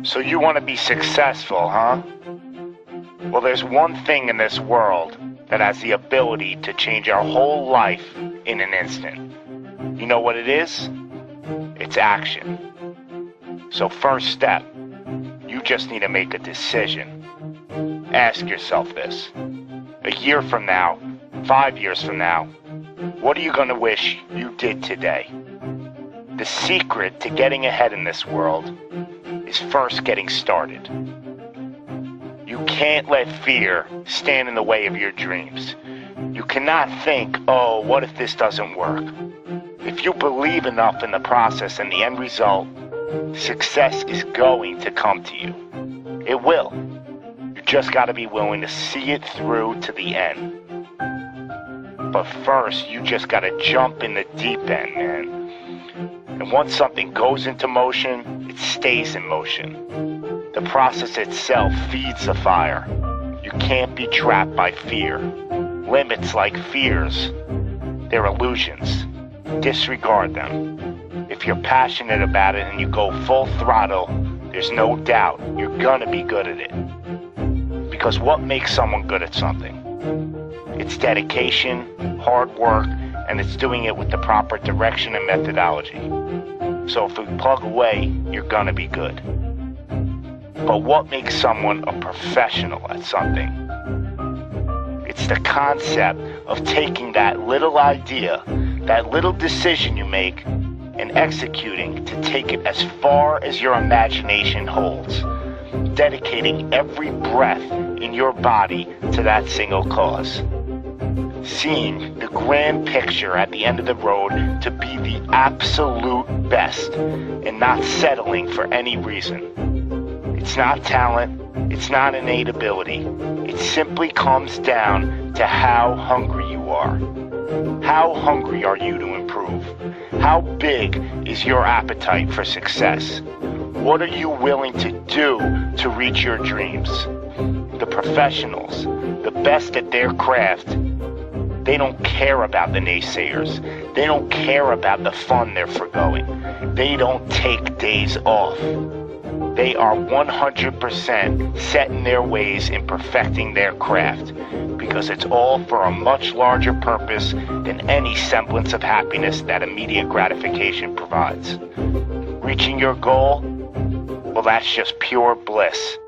So you want to be successful, huh? Well, there's one thing in this world that has the ability to change our whole life in an instant. You know what it is? It's action. So first step, you just need to make a decision. Ask yourself this. A year from now, 5 years from now, what are you going to wish you did today? The secret to getting ahead in this world is first getting started. You can't let fear stand in the way of your dreams. You cannot think, oh, what if this doesn't work? If you believe enough in the process and the end result, success is going to come to you. It will. You just got to be willing to see it through to the end. But first, you just got to jump in the deep end, man. And once something goes into motion, it stays in motion. The process itself feeds the fire. You can't be trapped by fear. Limits like fears, they're illusions. Disregard them. If you're passionate about it and you go full throttle, there's no doubt you're gonna be good at it. Because what makes someone good at something? It's dedication, hard work, and it's doing it with the proper direction and methodology. So if we plug away, you're gonna be good. But what makes someone a professional at something? It's the concept of taking that little idea, that little decision you make, and executing to take it as far as your imagination holds, dedicating every breath in your body to that single cause. Seeing the grand picture at the end of the road to be the absolute best and not settling for any reason. It's not talent, it's not innate ability. It simply comes down to how hungry you are. How hungry are you to improve? How big is your appetite for success? What are you willing to do to reach your dreams? The professionals, the best at their craft, they don't care about the naysayers. They don't care about the fun they're forgoing. They don't take days off. They are 100% set in their ways in perfecting their craft because it's all for a much larger purpose than any semblance of happiness that immediate gratification provides. Reaching your goal, well, that's just pure bliss.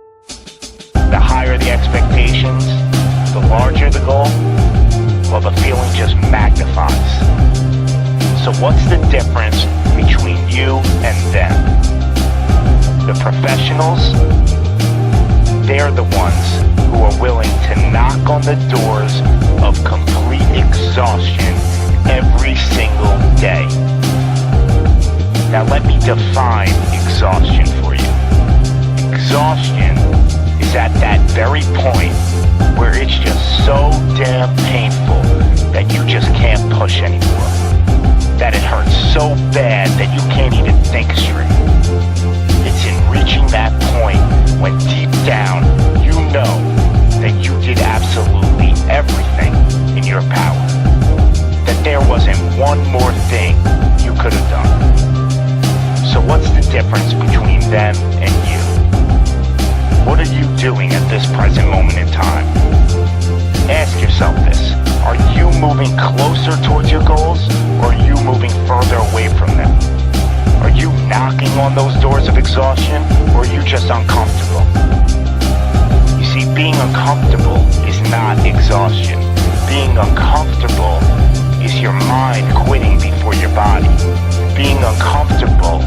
The higher the expectations, the larger the goal, well, the feeling just magnifies. So what's the difference between you and them? The professionals, they're the ones who are willing to knock on the doors of complete exhaustion every single day. Now let me define exhaustion for you. Exhaustion is at that very point where it's just so damn painful that you just can't push anymore. That it hurts so bad that you can't even think straight. It's in reaching that point when deep down you know that you did absolutely everything in your power. That there wasn't one more thing you could have done. So what's the difference between them and you? What are you doing at this present moment in time? Ask yourself this. Are you moving closer towards your goals, or are you moving further away from them? Are you knocking on those doors of exhaustion, or are you just uncomfortable? You see, being uncomfortable is not exhaustion. Being uncomfortable is your mind quitting before your body. Being uncomfortable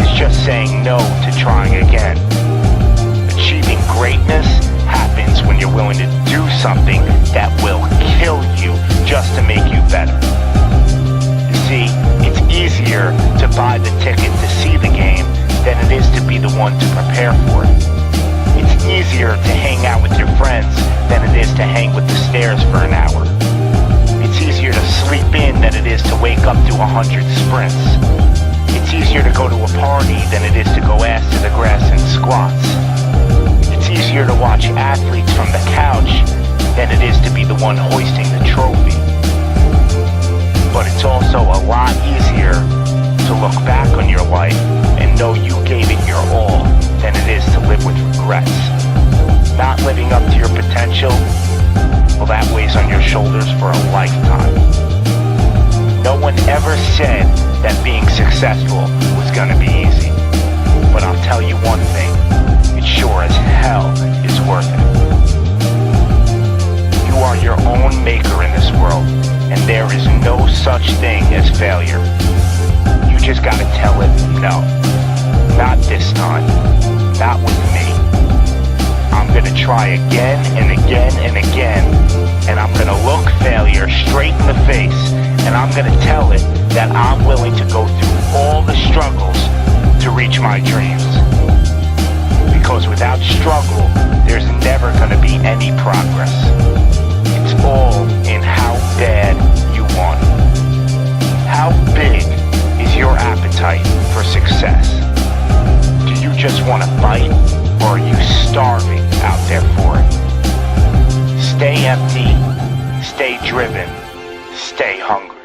is just saying no to trying again. Achieving greatness happens when you're willing to do something that will kill you just to stairs for an hour. It's easier to sleep in than it is to wake up to 100 sprints. It's easier to go to a party than it is to go ass to the grass and squats. It's easier to watch athletes from the couch than it is to be the one hoisting the trophy. But it's also a lot easier to look back on your life and know you gave it your all than it is to live with regrets. Not living up to your potential, well, that weighs on your shoulders for a lifetime. No one ever said that being successful was gonna be easy. But I'll tell you one thing, it sure as hell is worth it. You are your own maker in this world, and there is no such thing as failure. You just gotta tell it no. Not this time. Not with me. I'm gonna try again and again and again, and I'm gonna look failure straight in the face, and I'm gonna tell it that I'm willing to go through all the struggles to reach my dreams. Because without struggle, there's never gonna be any progress. It's all in how bad you want it. How big is your appetite for success? Do you just want to fight, or are you starving out there for it? Stay empty, stay driven, stay hungry.